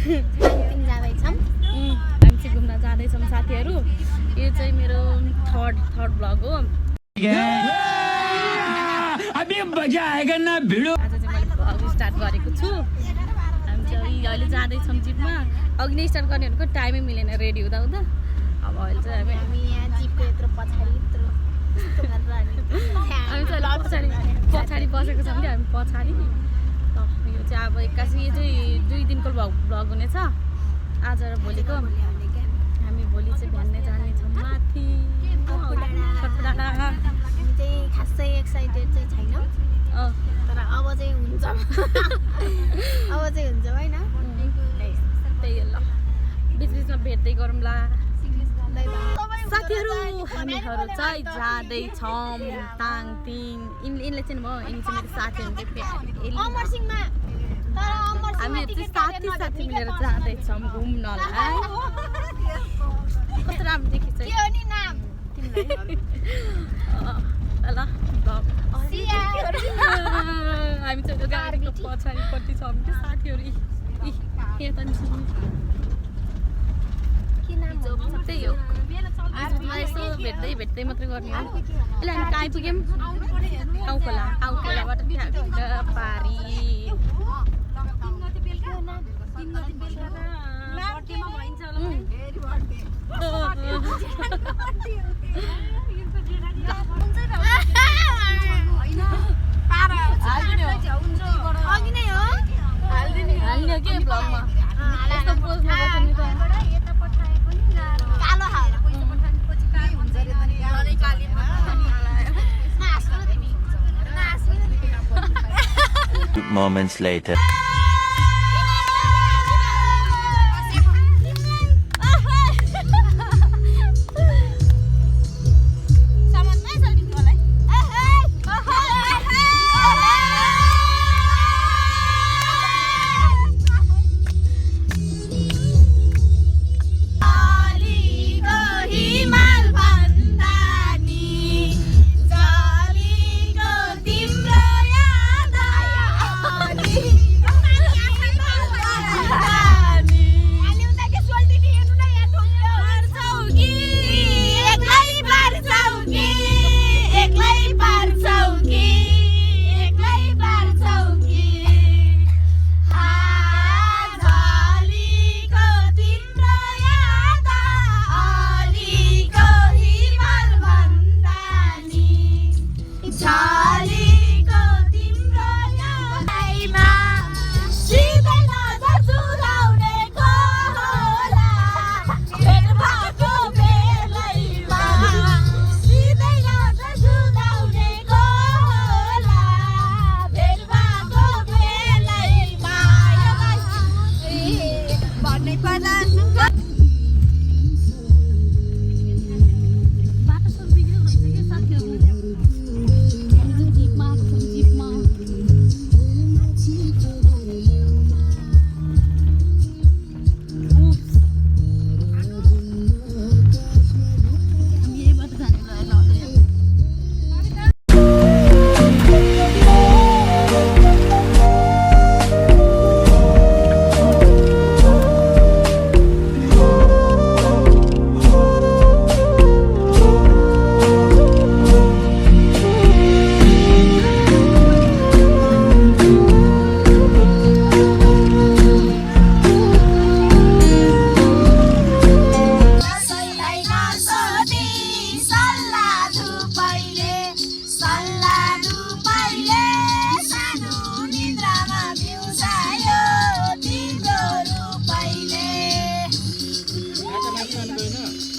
हामी चाहिँ घुम्न जाँदैछौँ साथीहरू। यो चाहिँ मेरो थर्ड भ्लग हो। अभी मजा आएगा ना भिडो। आज चाहिँ मैले भ्लग स्टार्ट गरेको छु। हामी चाहिँ अहिले जाँदैछौँ जिपमा। अघि नै स्टार्ट गर्ने भनेको टाइमै मिलेन रेडी हुँदा अब अहिले चाहिँ हामी यहाँ जिपको यत्रो पछाडि पछाडि बसेको छौँ कि हामी पछाडि। यो चाहिँ अब एक्कासी यो चाहिँ 2 दिनको भ्लग हुनेछ आज र भोलिको। हामी भोलि चाहिँ बिहान जानेछौँ माथि खटडाँडा। हामी चाहिँ खासै एक्साइटेड चाहिँ छैनौँ तर अब चाहिँ हुन्छ होइन। त्यही ल बिचबिचमा भेट्दै गरौँला साथीहरू। हामीहरू चाहिँ जाँदैछौँ ताङतिङ। यिनले चाहिँ भयो यिनी चाहिँ मेरो साथीहरू हामीहरू चाहिँ साथी मिलेर जाँदैछौँ घुम्नलाई। कस्तो राम्रो देखिन्छ ल हामी चाहिँ गाडीको पछाडिपट्टि छौँ कि साथीहरू। यता नि त्यही हो यसो भेट्दै मात्रै गर्ने हो। अहिले हामी कहाँ आइपुग्यौँ? आउखोलाबाट ठ्याक्क पारी। हाल्ने हो कि भ्लगमा यस्तो पोज्नु पर्छ नि त। Moments later.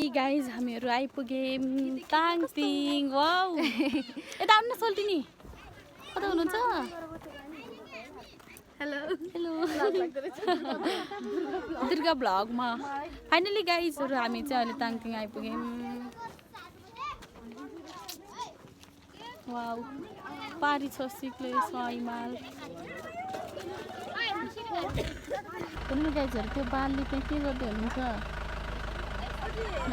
गाइज हामीहरू आइपुग्यौँ ताङतिङ। वाउ यता आउनु न सोल्टिनी कता हुनुहुन्छ? हेलो दुर्गा भ्लगमा फाइनली गाइजहरू हामी चाहिँ अहिले ताङतिङ आइपुग्यौँ। वाउ पारी छ सिक्ले हिमाल। गाइजहरू त्यो बालले त्यहाँ के गर्दै हुनुहुन्छ?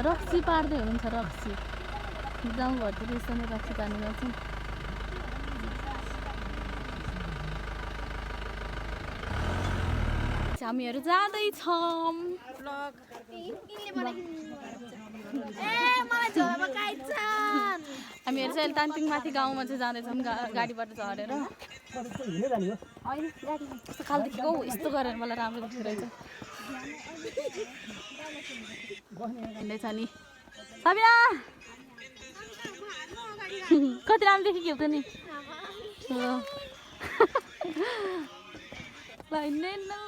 रक्सी पार्दै हुनुहुन्छ। रक्सी गाउँघरतिर यसरी रक्सी पार्ने गर्छन्। हामीहरू जाँदैछौँ हामीहरू चाहिँ तानपिङ माथि गाउँमा चाहिँ जाँदैछौँ गाडीबाट झरेर कस्तो खाल देखेको यस्तो गरेर मलाई राम्रो देखिरहेछ हिँड्दैछ नि सबिना कति राम्रो देखेको त नि ल हिँड्ने न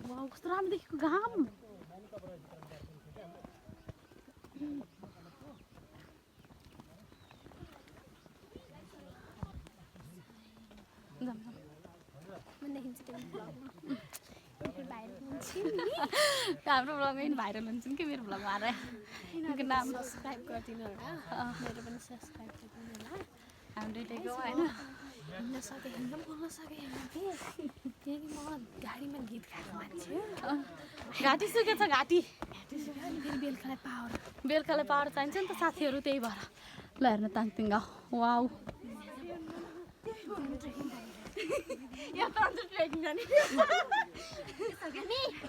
वाउ कस्तो राम्रो देखेको घाम हाम्रो ब्लगमा पनि भाइरल हुन्छ कि मेरो ब्लगमा आएर नाम सब्सक्राइब गरिदिनु होला मेरो पनि सब्सक्राइब गरिदिनु होला हामी दुइटैको होइन हिँड्न सकेँ बोल्न सकेँ किनकि म गाडीमा गीत गाएको मान्छे घाँटी सुकेछ घाँटी फेरि बेलुकालाई पावर चाहिन्छ नि त साथीहरू त्यही भएर ल हेर्न ताङतिङ गाउँ वाउ ट्रेकिङ जाने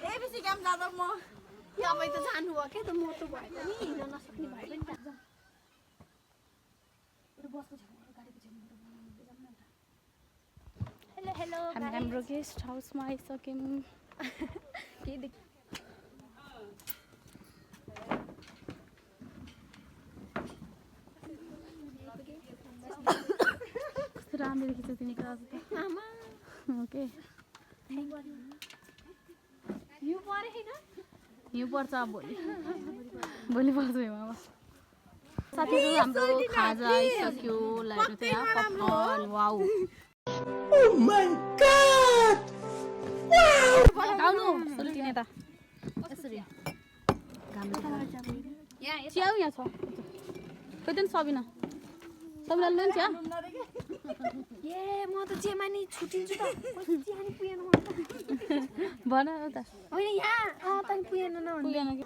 एबिसी काम जाँदा म तपाईँ त जानुभयो क्या त मोटो भयो पनि हिँड्न नसक्ने भयो पनि हेलो हेलो हामी हाम्रो गेस्ट हाउसमा आइसक्यौँ के कस्तो राम्रो देखिन्छ तिमीको आज त आमा ओके यो परे हैन हिउँ पर्छ अब भोलि पर्छ हिउँ अब साथीहरू हाम्रो खाजा आइसक्यो लाइट त्यहाँ पपकर्न वाउ आउनु सुल्टिने त यसरी च्याउ यहाँ छ खोइ त नि सबिना सबिना ल्याउनु चिया ए म त जेमानी छुटिन्छु त चियानी पुगेन म भन त होइन यहाँ तनी पुगेन न पुगेन कि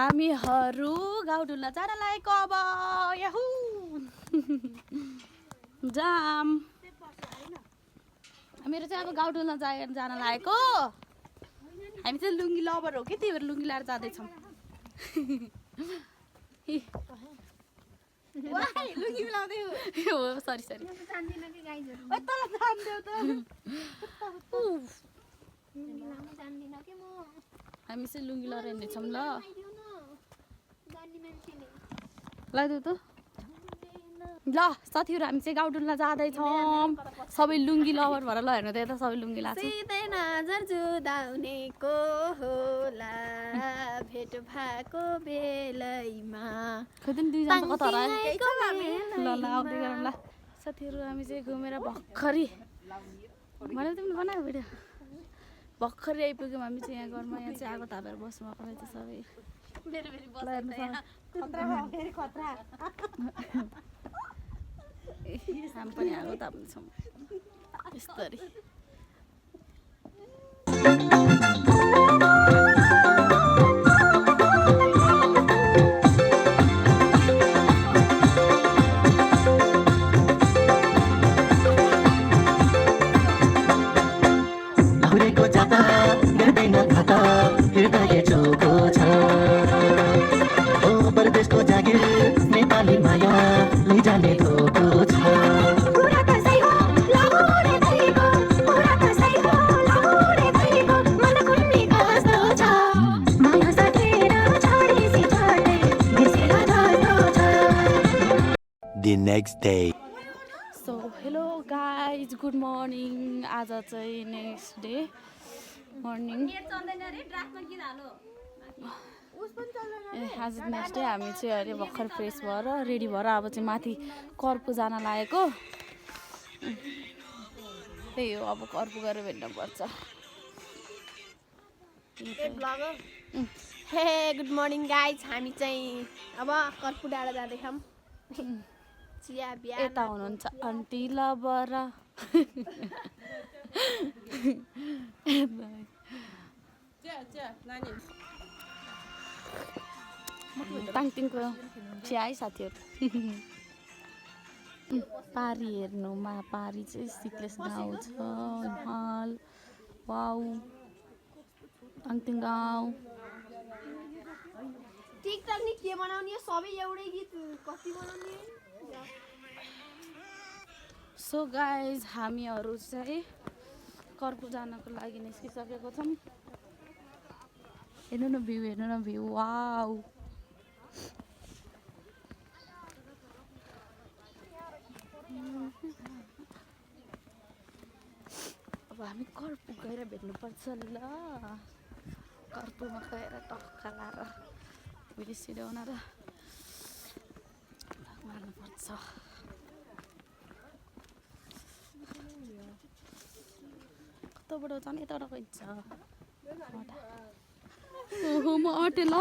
हामीहरू गाउँडुल्ला जान लागेको अब याहु जाम मेरो चाहिँ अब गाउँडुल्ला जान लागेको हामी चाहिँ लुङ्गी लभर हो कि त्यही भएर लुङ्गी लाएर जाँदैछौँ लुङ्गी लाउँदै हो सरी सरी हामी चाहिँ लुङ्गी लाएर हिँड्दैछौँ ल लगाइदेऊ त ल साथीहरू हामी चाहिँ गाउँडुल्ला जाँदैछौँ सबै लुङ्गी लभर भएर ल हेर्नु त यता सबै लुङ्गी लाएको नजर जुदाउनेको होला भेट भएको बेलैमा खोइ त नि दुईजना त कता हरायो ल ल आउँदै गरौँ ल साथीहरू हामी चाहिँ घुमेर भर्खरै भनेर तिमीले बनायो भिडियो भर्खरै आइपुग्यौँ हामी चाहिँ यहाँ घरमा यहाँ चाहिँ आगो तापेर बस्नु भएको रहेछ सबै हामी पनि आगो ताप्नेछौँ यस्तरी next day. So hello guys good morning आज चाहिँ नेक्स्ट डे मर्निङ आज नेक्स्ट डे हामी चाहिँ अहिले भर्खर फ्रेस भएर रेडी भएर अब चाहिँ माथि कर्पु जान लागेको त्यही हो अब कर्पु गएर भेट्नुपर्छ हे गुड मर्निङ गाइज हामी चाहिँ अब कर्पु डाँडा जाँदैछौँ चिया बिया यता हुनुहुन्छ आन्टी लबरा ताङतिङको चिया है साथीहरू पारी हेर्नुमा पारी चाहिँ सिक्लेस गाउँ छ हिमाल वाउ ताङतिङ गाउँ टिकटक नि के बनाउने सबै एउटै गीत कति बनाउने सो गाइज हामीहरू चाहिँ कर्पु जानको लागि निस्किसकेको छौँ हेर्नु न भ्यू वाउ अब हामी कर्पु गएर भेट्नुपर्छ ल कर्पुमा गएर टक्का लाएर भिडियो सिडियो बनाएर मार्नुपर्छ कताबाट जाने यताबाट गइन्छ ओहो म अटेँ ल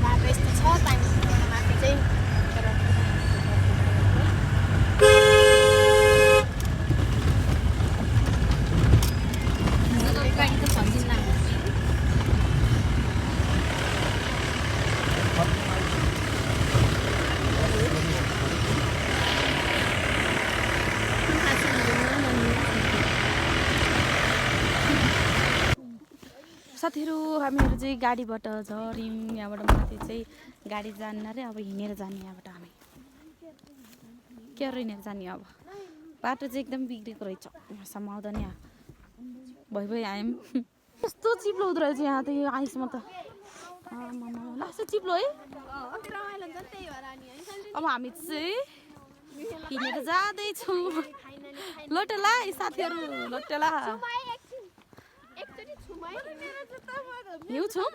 बाटो यस्तो छ माथि चाहिँ साथीहरू हामीहरू चाहिँ गाडीबाट झऱ्यौँ यहाँबाट माथि चाहिँ गाडी जान्न रे अब हिँडेर जाने यहाँबाट हामी के हिँडेर जाने अब बाटो चाहिँ एकदम बिग्रेको रहेछ यहाँसम्म आउँदा नि भइ आयौँ कस्तो चिप्लो हुँदो रहेछ यहाँ त यो आइसमा त लास्ट चिप्लो है अब हामी चाहिँ हिँडेर जाँदैछौँ लोटेला साथीहरू लोटेला यो छौँ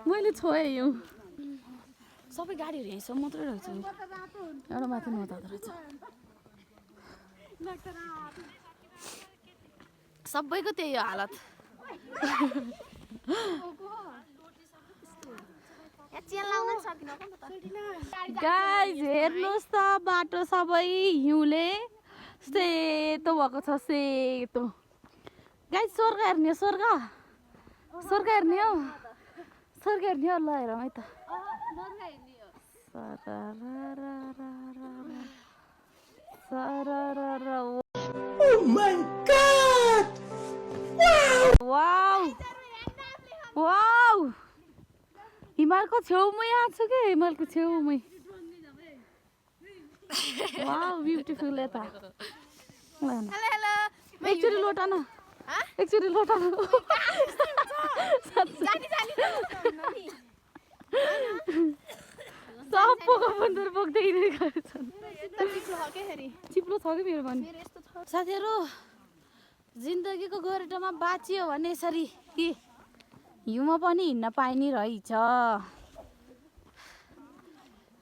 मैले छोएँ यो सबै गाडीहरू यहीँसम्म मात्रै रहेछ एउटा माथि नहुँदो रहेछ सबैको त्यही हो हालत गाइज हेर्नुहोस् त बाटो सबै हिउँले सेतो भएको छ सेतो गाइज स्वर्ग हेर्ने हो स्वर्ग हेर्ने हो ल हेरौँ है त वाउ हिमालको छेउमै यहाँ छु कि हिमालको छेउमै वाउ ब्युटिफुल यता एकचोटि लोटा न सबको बन्दर बोक्दै चिप्लो छ कि मेरो पनि साथीहरू जिन्दगीको गोरेटोमा बाँचियो भने यसरी कि हिउँमा पनि हिँड्न पाइने रहेछ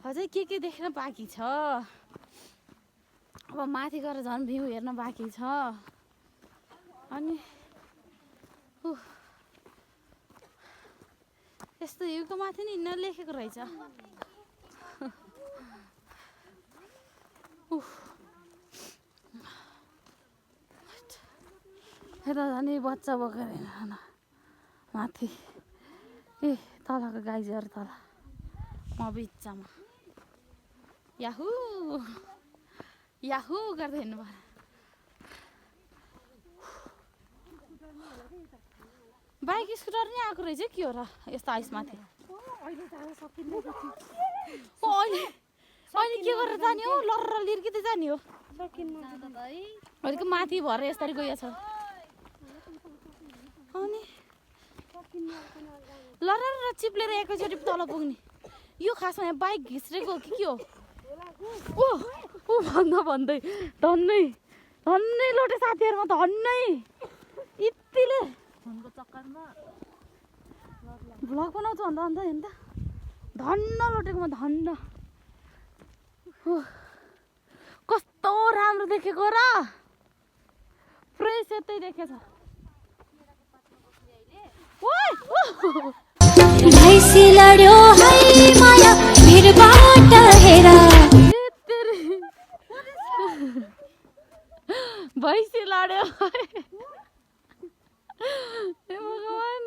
अझै के देख्न बाँकी छ अब माथि गएर झन् भ्यू हेर्न बाँकी छ अनि यस्तो हिउँको माथि नि हिँड्न लेखेको रहेछ यता झन् बच्चा बोकेर हिँड्न माथि ए तलको गाइजहरू तल म बिचमा याहु गर्दै हिँड्नु पर्यो बाइक स्कुटर नि आएको रहेछ के हो र यस्तो आइसमाथि अहिले के गरेर जाने हो लर्र लिर्किँदै जाने हो अलिक माथि भएर यसरी गइएछ अनि लर्र चिप्लेर एकैचोटि तल पुग्ने यो खासमा यहाँ बाइक घिच्रेको हो कि के हो ओ भन्दा भन्दै धन्नै धन्नै लोटे साथीहरूमा धन्नै यतिले फोनको चक्करमा भ्लग बनाउँछु भन्दा अन्त हेर्नु त धन्न लोटेकोमा धन्न कस्तो राम्रो देखेको र फ्रेस यतै देखेछ भैँसी लड्यो है माया भिरबाट हेरा भैँसी लड्यो हे भगवान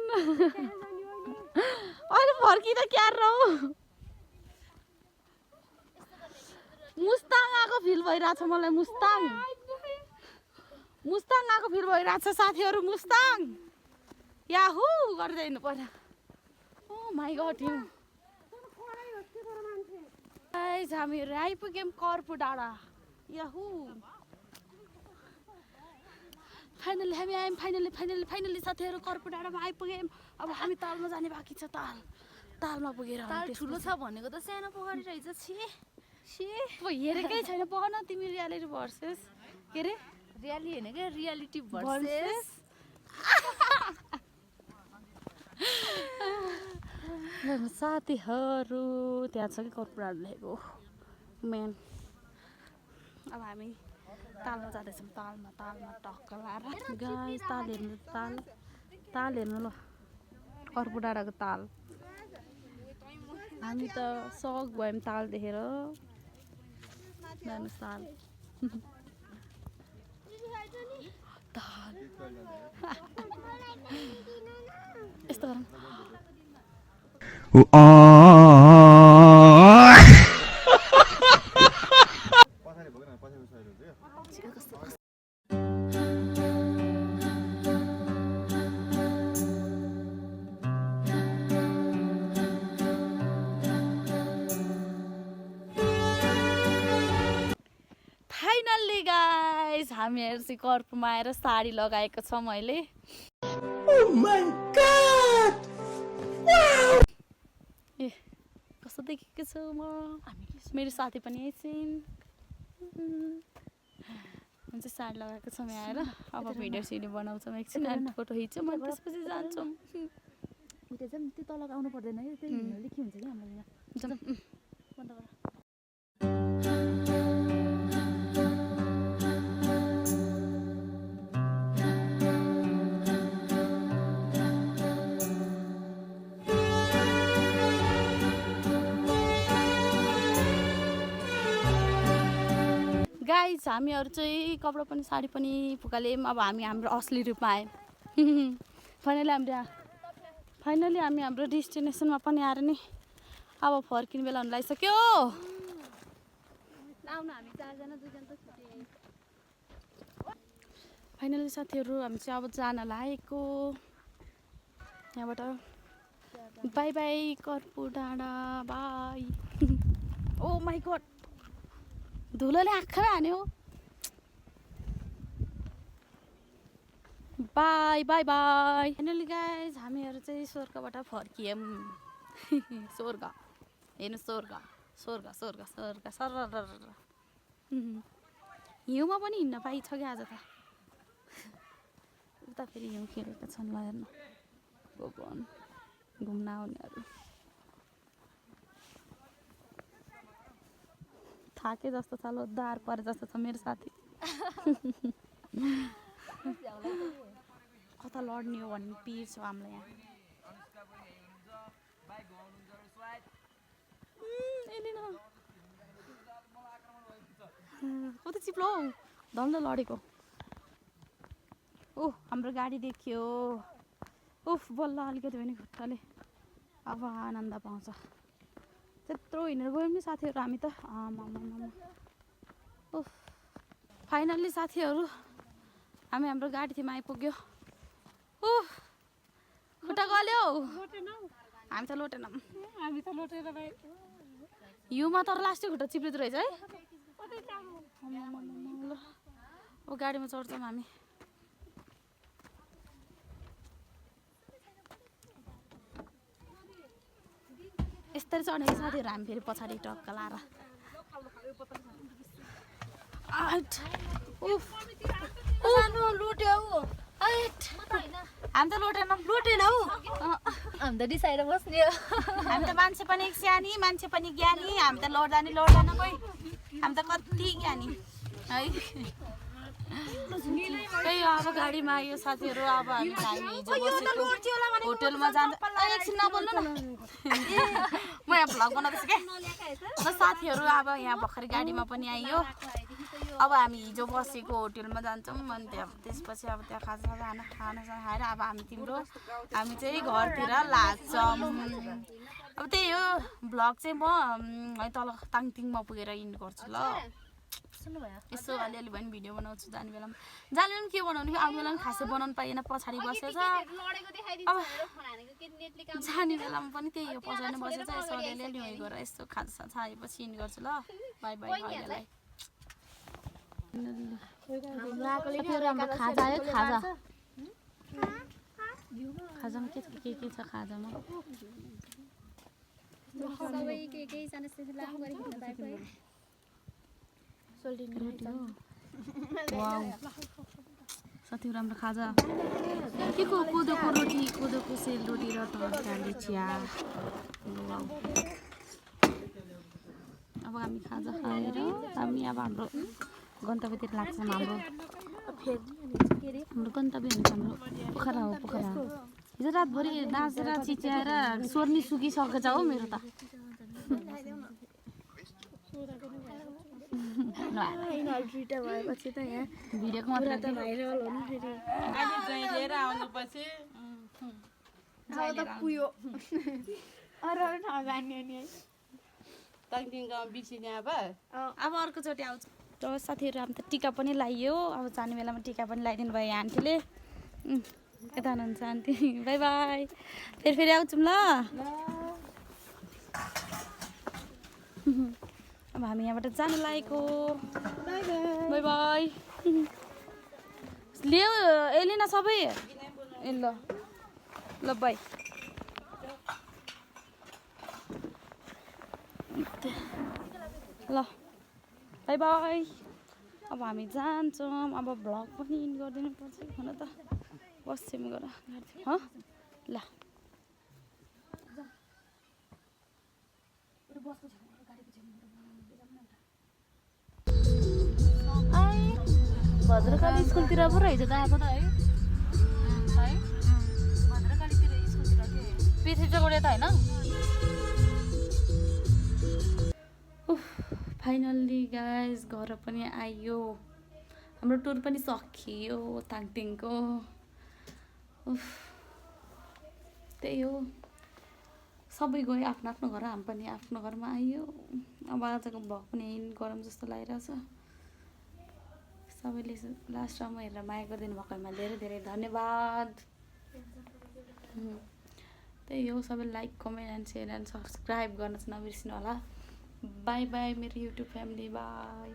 अहिले फर्किँदा क्या रहो मुस्ताङ आएको फिल भइरहेछ मलाई मुस्ताङ आएको फिल भइरहेछ साथीहरू मुस्ताङ याहु गर्दै हिँड्नु पर्यो ओ माई गड यु गाइस हामीहरू आइपुग्यौँ कर्पु डाँडा याहु फाइनली हामी आयौँ फाइनली साथीहरू कर्पु डाँडामा आइपुग्यौँ अब हामी तालमा जाने बाँकी छ तालमा पुगेर ठुलो छ भनेको त सानो पोखरी रहेछ छि हेरेकै छैन पढ्न तिमी रियालिटी भर्सेस के अरे रियालिटी होइन क्या रियालिटी भर्सेस साथीहरू त्यहाँ छ कि कर्पुराहरू लेखेको मेन अब हामी तालमा जाँदैछौँ तालमा टक्क लाएर गाइस ताल हेर्नु ल कर्पु डाँडाको ताल हामी त सक भयौँ ताल देखेर जानुहोस् ताल ताल यस्तो गरौँ फाइनल्ली गाइस हामीहरू चाहिँ कर्पुमा आएर साडी लगाएको छ मैले ए कस्तो देखेको छु म मेरो साथी पनि आइसिन् हुन्छ साडी लगाएको छौँ यहाँ आएर अब भिडियो बनाउँछौँ एकछिन अनि फोटो खिच्छौँ अनि त्यसपछि जान्छौँ उता चाहिँ त्यो तल आउनु पर्दैन है त्यो हिँड्नुले के हुन्छ कि हाम्रो यहाँ जाऊँ बन्द गर गाइस हामीहरू चाहिँ कपडा पनि साडी पनि फुकाल्यौँ अब हामी हाम्रो असली रूपमा आयौँ फाइनली हामी हाम्रो डेस्टिनेसनमा पनि आएर नि अब फर्किने बेला हुन लागिसक्यो फाइनली साथीहरू हामी चाहिँ अब जान लागेको यहाँबाट बाई बाई कर्पु डाँडा बाई ओ माई गड धुलोले आँखामै हान्यो bye bye bye finally guys हामीहरू चाहिँ स्वर्गबाट फर्कियौँ स्वर्ग हेर्नु स्वर्ग सर हिउँमा पनि हिँड्न पाइन्छ क्या आज त उता फेरि हिउँ खेलेका छन् ल हेर्नु भगवान घुम्न आउनेहरू थाके जस्तो छ लोद्धार परे जस्तो छ मेरो साथी कता लड्ने हो भन्ने पिर छ हामीलाई यहाँ कता चिप्लो धन्दा लडेको ओह हाम्रो गाडी देखियो उफ बल्ल अलिकति भने खुट्टाले अब आनन्द पाउँछ त्यत्रो हिँडेर गयौँ नि साथीहरू हामी त उफ फाइनल्ली साथीहरू हामी हाम्रो गाडीमा आइपुग्यो उफ खुट्टा गल्यो हामी त लोटेनौँ हिउँमा तर लास्टै खुट्टा चिप्लिँदो रहेछ है। ल अब गाडीमा चढ्छौँ हामी। यस्तरी चढ्ने कि साथीहरू हामी फेरि पछाडि टक्क लाएर हामी त लुटेन हौ। हामी त डिसाइड बस्ने हो। हामी त मान्छे पनि सानी मान्छे पनि ज्ञानी। हामी त लड्दैन कोही। हामी त कति ज्ञानी है। त्यही हो अब गाडीमा आयो साथीहरू। अब हामी हिजो बसेको होटेलमा जान्छ। एकछिन नबोल्नु न, म यहाँ भ्लग बनाउँदैछु क्या। ल साथीहरू अब यहाँ भर्खरै गाडीमा पनि आइयो। अब हामी हिजो बसेको होटेलमा जान्छौँ। अनि त्यसपछि अब त्यहाँ खाना खाएर अब हामी चाहिँ घरतिर लाग्छौँ। अब त्यही हो भ्लग चाहिँ म है तल ताङतिङमा पुगेर इन्ड गर्छु ल। यसो अलिअलि भए पनि भिडियो बनाउँछु। जाने बेलामा के बनाउनु कि आउने बेलामा खासै बनाउनु पाइएन, पछाडि बसेछ। अब जाने बेलामा पनि त्यही हो, पछाडि बसेछ। यसो अलिअलि उयो गरेर यसो खाजा खाएपछि इन्ड गर्छु ल। बाई बाई अहिलेलाई। हाम्रो खाजा है, खाजामा के छ खाजामा? रोटी हो। वाउ साथीहरू हाम्रो खाजा के को? कोदोको रोटी, कोदोको सेलरोटी र तरकारी चिया। अब हामी खाजा खाएर हामी अब हाम्रो गन्तव्यतिर लाग्छौँ। हाम्रो गन्तव्य हाम्रो पोखरा हो। पोखरा हिजो रातभरि नाचेर चिच्याएर स्वर्नी सुकिसकेछ हौ मेरो त। भिडियोको मात्रै भाइरल हो नि फेरि। लिएर आउनुपर्छ पुयो। अरू ठाउँ जाने नि है। अब अर्कोचोटि आउँछ। र साथीहरू हामी त टिका पनि लगाइयो। अब जाने बेलामा टिका पनि लगाइदिनु भयो आन्टीले। यता हुनुहुन्छ आन्टी। By by. फेरि आउँछौँ ल। अब हामी यहाँबाट जानु लागेको। By by. ल्याऊ एलिना सबै। ए ल ल बाई। ल बाई बाई। अब हामी जान्छौँ। अब भ्लग पनि इन्ड गरिदिनु पर्छ हुन त। बस्छौँ गएर ल। भद्रकाली स्कुलतिर पो रहेछ त आएको त है। भद्रकालीतिर स्कुलतिर के पृथ्वीबाट त होइन। फाइनल्ली गाइज घर पनि आइयो। हाम्रो टुर पनि सकियो ताङतिङको। त्यही हो सबै गयो आफ्नो आफ्नो घर। हामी पनि आफ्नो घरमा आइयो। अब आजको भ्लग पनि इन्ड गरौँ जस्तो लागिरहेछ। सबैले लास्टसम्म हेरेर माया गरिदिनु भएकोमा धेरै धेरै धन्यवाद। त्यही हो सबैले like comment and share and subscribe गर्न चाहिँ नबिर्सिनु होला। बाई बाई मेरो युट्युब फ्यामिली। बाई।